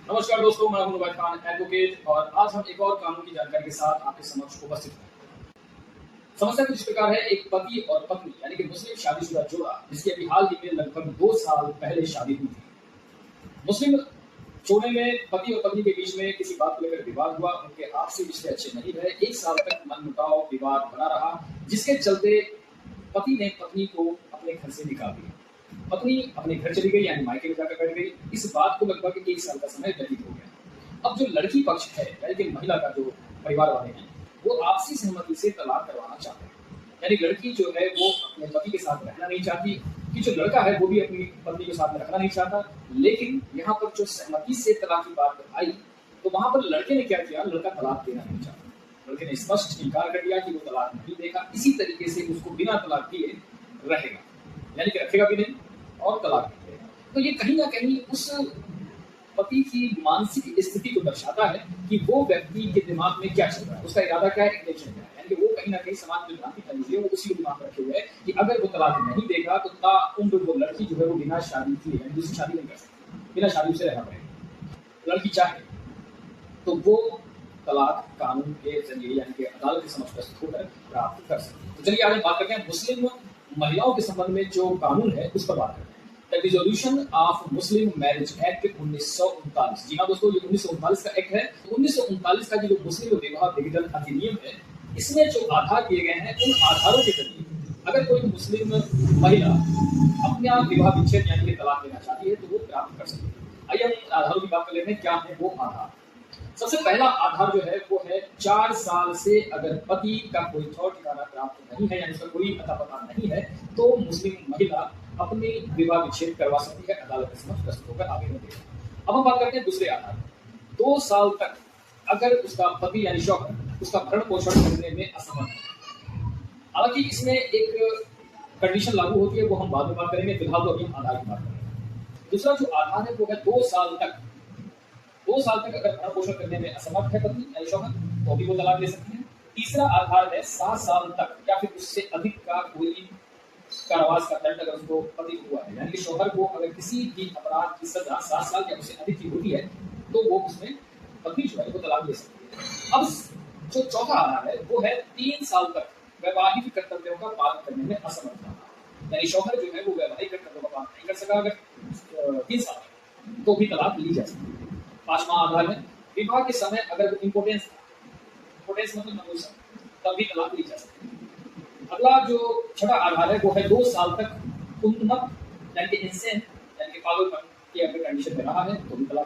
नमस्कार दोस्तों, मैं हूं उबैद खान एडवोकेट और आज हम एक और कानून की जानकारी के साथ आपके समक्ष उपस्थित हैं। समस्या कुछ इस प्रकार है। एक पति और पत्नी यानी कि मुस्लिम शादीशुदा जोड़ा जिसकी अभी हाल ही में लगभग 2 साल पहले शादी हुई थी। मुस्लिम जोड़े में पति और पत्नी के बीच में किसी बात को लेकर विवाद हुआ। उनके आपसी रिश्ते अच्छे नहीं रहे। 1 साल तक मनमुटाव विवाद बना रहा, जिसके चलते पति ने पत्नी को अपने घर से निकाल दिया। पत्नी अपने घर चली गई यानी मायके में जाकर बैठ गई। इस बात को लगभग 1 साल का समय व्यतीत हो गया। अब जो लड़की पक्ष है यानी कि महिला का जो परिवार वाले हैं, वो आपसी सहमति से तलाक करवाना चाहते हैं। यानी लड़की जो है वो अपने पति के साथ रहना नहीं चाहती, कि जो लड़का है वो भी अपनी पत्नी के साथ में रखना नहीं चाहता। लेकिन यहाँ पर जो सहमति से तलाक की बात आई, तो वहां पर लड़के ने क्या किया, लड़का तलाक देना नहीं चाहता। लड़के ने स्पष्ट इनकार कर दिया कि वो तलाक नहीं देगा। इसी तरीके से उसको बिना तलाक दिए रहेगा, यानी कि रखेगा भी नहीं और तलाक भी देगा। तो ये कहीं ना कहीं उस पति की मानसिक स्थिति को दर्शाता है कि वो व्यक्ति के दिमाग में क्या चल रहा है, उसका इरादा क्या है, इंटेंशन क्या है। यानी कि वो कहीं ना कहीं समाज में भ्रांति फैली हुई है, वो उसी को दिमाग में रखे हुए है कि अगर वो तलाक नहीं देगा तो ताउम्र वो लड़की जो है वो बिना शादी किए यानी दूसरी शादी नहीं कर सकती, बिना शादी से रहना पड़ेगा। लड़की चाहे तो वो तलाक कानून के जरिए यानी कि अदालत के समक्ष प्रस्तुत होकर प्राप्त कर सकती है। तो चलिए आज हम बात करते हैं मुस्लिम महिलाओं के संबंध में जो कानून है उस पर बात करते हैं। The resolution of Muslim marriage act 1939। जी हाँ दोस्तों, ये 1939 का एक्ट है। 1939 का जो मुस्लिम विवाह विघटन अधिनियम है, इसमें जो आधार दिए गए हैं उन आधारों के जरिए अगर कोई मुस्लिम महिला अपना विवाह विच्छेद यानी कि तलाक लेना चाहती है तो वो प्राप्त कर सकती है। आइए हम आधारों की बात कर लेते हैं, क्या है वो आधार। सबसे पहला आधार जो है वो है 4 साल से अगर पति का कोई ठौर ठिकाना प्राप्त नहीं है यानी उसका कोई अता पता नहीं है, तो मुस्लिम महिला अपनी विवाह विच्छेद करवा सकती है, अदालत के समक्ष प्रस्तुत होकर आवेदन देकर। अब हम बात करते हैं दूसरे आधार। 2 साल तक अगर उसका पति यानी शौहर उसका भरण पोषण करने में असमर्थ है। हालांकि इसमें एक कंडीशन लागू होती है, वो हम बाद में बात करेंगे। फिलहाल तो अभी हम आधार की बात करेंगे। दूसरा जो आधार है वो है 2 साल तक। 2 साल तक अगर भरण पोषण करने में असमर्थ है पत्नी यानी शौहर, तो भी वो तलाक ले सकती है। तीसरा आधार है 7 साल तक या फिर उससे अधिक का कोई कारावास का दंड अगर उसको पति को हुआ है, यानी कि शौहर को अगर किसी भी अपराध की सजा 7 साल या उससे अधिक की होती है, तो वो उसमें पत्नी जो है वो तलाक ले सकती है। अब जो चौथा आधार है वो है 3 साल तक वैवाहिक कर्तव्यों का पालन करने में असमर्थ रहना, यानी शौहर जो है वो वैवाहिक कर्तव्यों का पालन नहीं कर सका अगर 3 साल तक, तो भी तलाक ली जा सकती है। 5वां आधार है विवाह के समय अगर इम्पोर्टेंस मतलब नपुंसक, तब भी तलाक ली जा सकती है। अगला जो छठा आधार है वो है 2 साल तक उन्मत्त यानी कि इंसेन यानी कि पागलपन की अगर कंडीशन में रहा है तो भी तलाक